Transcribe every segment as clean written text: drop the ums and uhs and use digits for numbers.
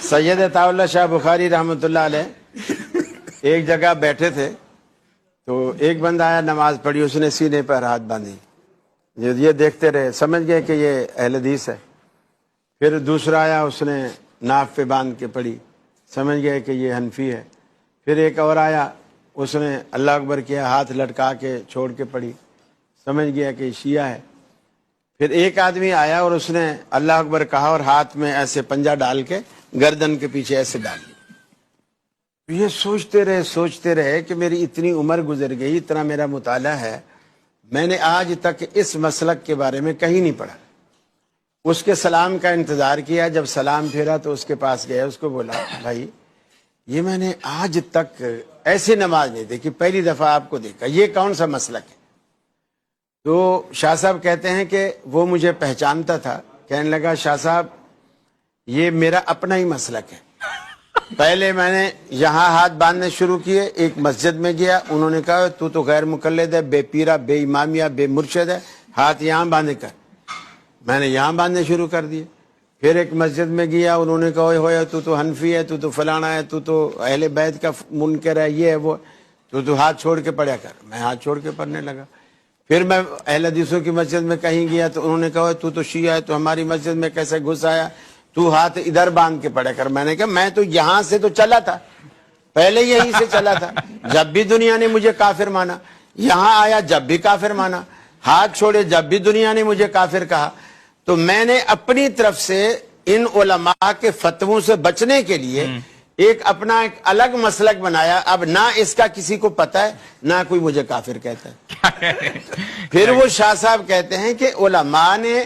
سید عطاءاللہ شاہ بخاری رحمۃ اللہ علیہ ایک جگہ بیٹھے تھے تو ایک بندہ آیا, نماز پڑھی, اس نے سینے پر ہاتھ باندھی, یہ دیکھتے رہے, سمجھ گئے کہ یہ اہل حدیث ہے. پھر دوسرا آیا, اس نے ناف پہ باندھ کے پڑھی, سمجھ گئے کہ یہ حنفی ہے. پھر ایک اور آیا, اس نے اللہ اکبر کیا, ہاتھ لٹکا کے چھوڑ کے پڑھی, سمجھ گیا کہ یہ شیعہ ہے. پھر ایک آدمی آیا اور اس نے اللہ اکبر کہا اور ہاتھ میں ایسے پنجہ ڈال کے گردن کے پیچھے ایسے ڈال دیا. یہ سوچتے رہے کہ میری اتنی عمر گزر گئی, اتنا میرا مطالعہ ہے, میں نے آج تک اس مسلک کے بارے میں کہیں نہیں پڑھا. اس کے سلام کا انتظار کیا, جب سلام پھیرا تو اس کے پاس گیا, اس کو بولا بھائی یہ میں نے آج تک ایسی نماز نہیں دیکھی, پہلی دفعہ آپ کو دیکھا, یہ کون سا مسلک ہے؟ تو شاہ صاحب کہتے ہیں کہ وہ مجھے پہچانتا تھا, کہنے لگا شاہ صاحب یہ میرا اپنا ہی مسلک ہے. پہلے میں نے یہاں ہاتھ باندھنے شروع کیے, ایک مسجد میں گیا, انہوں نے کہا تو غیر مقلد ہے, بے پیرا, بے امامیہ, بے مرشد ہے, ہاتھ یہاں باندھے کر. میں نے یہاں باندھنے شروع کر دیے. پھر ایک مسجد میں گیا, انہوں نے کہا ہوئے تو حنفی ہے, تو فلانا ہے, تو اہل بیت کا منکر ہے, یہ ہے وہ, تو ہاتھ چھوڑ کے پڑھا کر. میں ہاتھ چھوڑ کے پڑھنے لگا. پھر میں اہل حدیثوں کی مسجد میں کہیں گیا تو انہوں نے کہا تو شیعہ ہے, تو ہماری مسجد میں کیسے گھس آیا, تو ہاتھ ادھر باندھ کے پڑھا کر. میں نے کہا میں تو یہاں سے تو چلا تھا, پہلے یہیں سے چلا تھا, جب بھی دنیا نے مجھے کافر مانا, یہاں آیا جب بھی کافر مانا, ہاتھ چھوڑے جب بھی دنیا نے مجھے کافر کہا. تو میں نے اپنی طرف سے ان علماء کے فتووں سے بچنے کے لیے ایک اپنا ایک الگ مسلک بنایا. اب نہ اس کا کسی کو پتا ہے, نہ کوئی مجھے کافر کہتا ہے. پھر وہ شاہ صاحب کہتے ہیں کہ علماء نے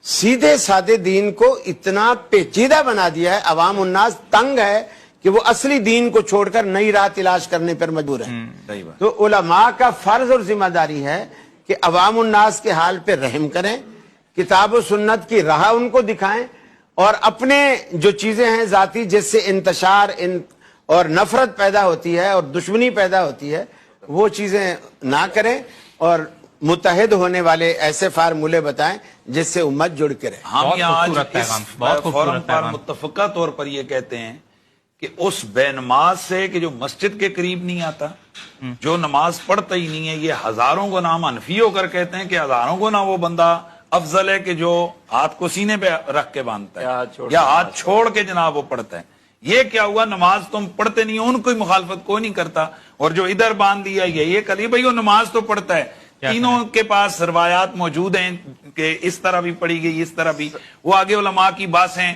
سیدھے سادے دین کو اتنا پیچیدہ بنا دیا ہے, عوام الناس تنگ ہے کہ وہ اصلی دین کو چھوڑ کر نئی راہ تلاش کرنے پر مجبور ہے. تو علماء کا فرض اور ذمہ داری ہے کہ عوام الناس کے حال پہ رحم کریں, کتاب و سنت کی راہ ان کو دکھائیں, اور اپنے جو چیزیں ہیں ذاتی جس سے انتشار اور نفرت پیدا ہوتی ہے اور دشمنی پیدا ہوتی ہے, وہ چیزیں نہ کریں, اور متحد ہونے والے ایسے فارمولے بتائیں جس سے امت جڑ کے رہے. ہم یہاں اس فورم پر متفقہ طور پر یہ کہتے ہیں کہ اس بے نماز سے کہ جو مسجد کے قریب نہیں آتا, جو نماز پڑھتا ہی نہیں ہے, یہ ہزاروں کو نام انفی ہو کر کہتے ہیں کہ ہزاروں کو نہ وہ بندہ افضل ہے کہ جو ہاتھ کو سینے پہ رکھ کے باندھتا ہے یا ہاتھ چھوڑ کے جناب وہ پڑھتا ہے. یہ کیا ہوا, نماز تم پڑھتے نہیں, ان کوئی مخالفت کوئی نہیں کرتا, اور جو ادھر باندھ دیا یہ کہیے بھائی وہ نماز تو پڑھتا ہے. تینوں کے پاس روایات موجود ہیں کہ اس طرح بھی پڑھی گئی, اس طرح بھی, وہ آگے علماء کی بات ہیں.